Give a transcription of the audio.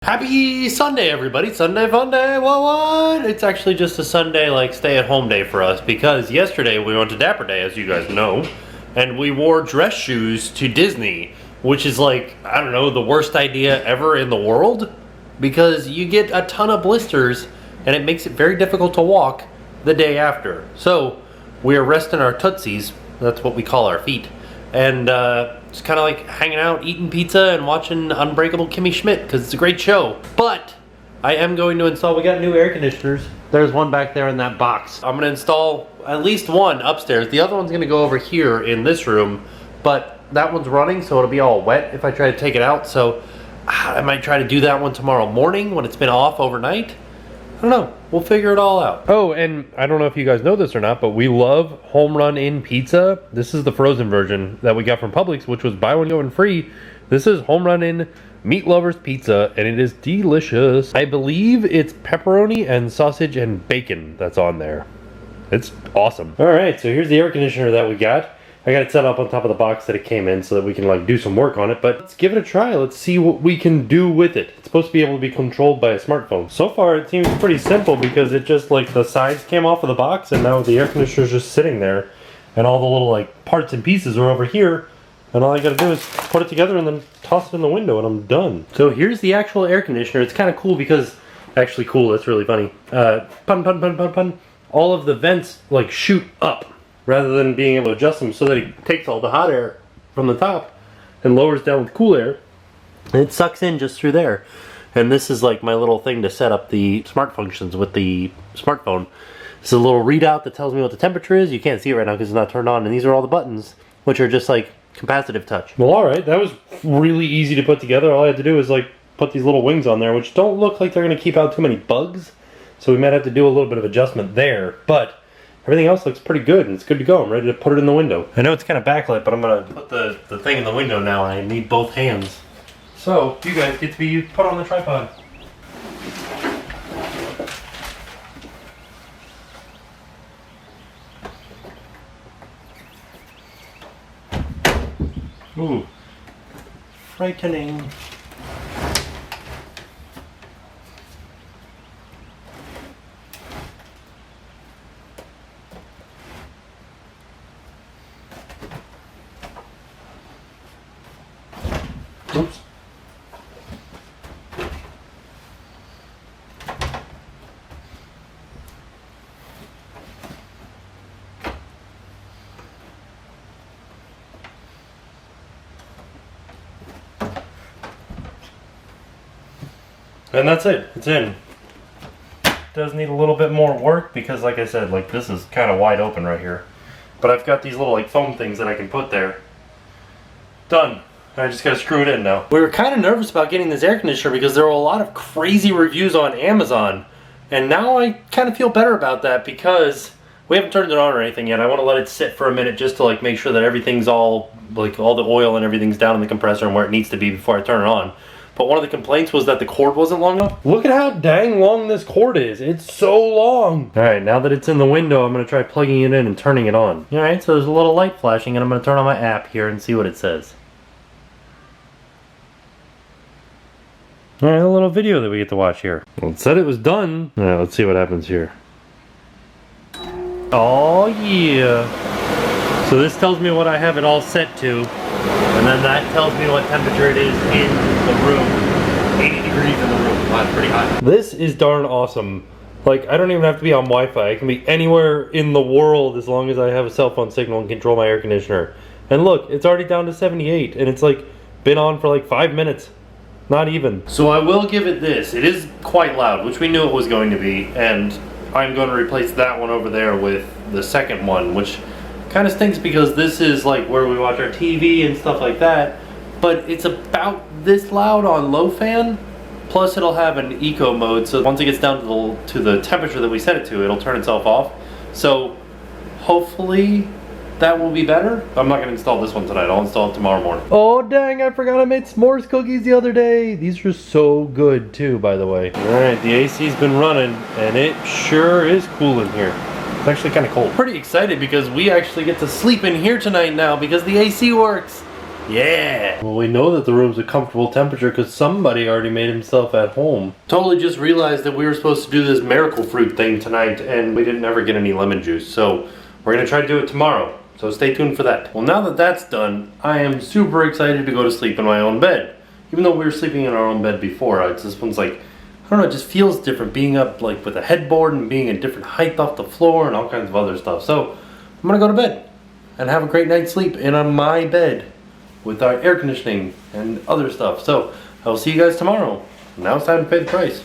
Happy Sunday, everybody. Sunday fun day. What? It's actually just a Sunday, like, stay-at-home day for us because yesterday we went to Dapper Day, as you guys know, and we wore dress shoes to Disney, which is like, I don't know, the worst idea ever in the world because you get a ton of blisters and it makes it very difficult to walk the day after. So we are resting our tootsies, that's what we call our feet, and just kind of like hanging out, eating pizza, and watching Unbreakable Kimmy Schmidt because it's a great show. But I am going to install, we got new air conditioners. There's one back there in that box. I'm going to install at least one upstairs. The other one's going to go over here in this room, but that one's running, so it'll be all wet if I try to take it out. So I might try to do that one tomorrow morning when it's been off overnight. I don't know. We'll figure it all out. Oh, and I don't know if you guys know this or not, but we love Home Run In Pizza. This is the frozen version that we got from Publix, which was buy one, get one free. This is Home Run In Meat Lovers Pizza, and it is delicious. I believe it's pepperoni and sausage and bacon that's on there. It's awesome. All right, so here's the air conditioner that we got. I got it set up on top of the box that it came in so that we can like do some work on it, but let's give it a try. Let's see what we can do with it. It's supposed to be able to be controlled by a smartphone. So far it seems pretty simple because it just like the sides came off of the box and now the air conditioner is just sitting there and all the little like parts and pieces are over here and all I gotta do is put it together and then toss it in the window and I'm done. So here's the actual air conditioner. It's kind of cool because, actually cool, that's really funny. Pun. All of the vents like shoot up, rather than being able to adjust them so that it takes all the hot air from the top and lowers down with cool air. And it sucks in just through there. And this is like my little thing to set up the smart functions with the smartphone. It's a little readout that tells me what the temperature is. You can't see it right now because it's not turned on. And these are all the buttons, which are just like capacitive touch. Well, alright, that was really easy to put together. All I had to do is like put these little wings on there, which don't look like they're going to keep out too many bugs. So we might have to do a little bit of adjustment there. But everything else looks pretty good and it's good to go. I'm ready to put it in the window. I know it's kind of backlit, but I'm going to put the thing in the window now and I need both hands. So you guys get to be put on the tripod. Ooh, frightening. Oops. And that's it. It's in. Does need a little bit more work because, like I said, like this is kind of wide open right here. But I've got these little like foam things that I can put there. Done. I just gotta screw it in now. We were kind of nervous about getting this air conditioner because there were a lot of crazy reviews on Amazon. And now I kind of feel better about that because we haven't turned it on or anything yet. I want to let it sit for a minute just to like make sure that everything's all, like all the oil and everything's down in the compressor and where it needs to be before I turn it on. But one of the complaints was that the cord wasn't long enough. Look at how dang long this cord is. It's so long. Alright, now that it's in the window, I'm going to try plugging it in and turning it on. Alright, so there's a little light flashing and I'm going to turn on my app here and see what it says. Alright, a little video that we get to watch here. Well, it said it was done. Alright, let's see what happens here. Oh yeah. So this tells me what I have it all set to. And then that tells me what temperature it is in the room. 80 degrees in the room. Wow, that's pretty hot. This is darn awesome. Like, I don't even have to be on Wi-Fi. I can be anywhere in the world as long as I have a cell phone signal and control my air conditioner. And look, it's already down to 78 and it's like been on for like 5 minutes. Not even. So I will give it this. It is quite loud, which we knew it was going to be. And I'm going to replace that one over there with the second one, which kind of stinks because this is like where we watch our TV and stuff like that, but it's about this loud on low fan, plus it'll have an eco mode, so once it gets down to the temperature that we set it to, it'll turn itself off. So hopefully that will be better. I'm not going to install this one tonight. I'll install it tomorrow morning. Oh dang, I forgot I made s'mores cookies the other day. These are so good too, by the way. Alright, the AC's been running and it sure is cool in here. It's actually kind of cold. Pretty excited because we actually get to sleep in here tonight now because the AC works. Yeah! Well, we know that the room's a comfortable temperature because somebody already made himself at home. Totally just realized that we were supposed to do this miracle fruit thing tonight and we didn't ever get any lemon juice. So we're gonna try to do it tomorrow. So stay tuned for that. Well, now that that's done, I am super excited to go to sleep in my own bed. Even though we were sleeping in our own bed before, this one's like, I don't know, it just feels different being up like with a headboard and being a different height off the floor and all kinds of other stuff. So I'm gonna go to bed and have a great night's sleep in on my bed with our air conditioning and other stuff. So I will see you guys tomorrow. Now it's time to pay the price.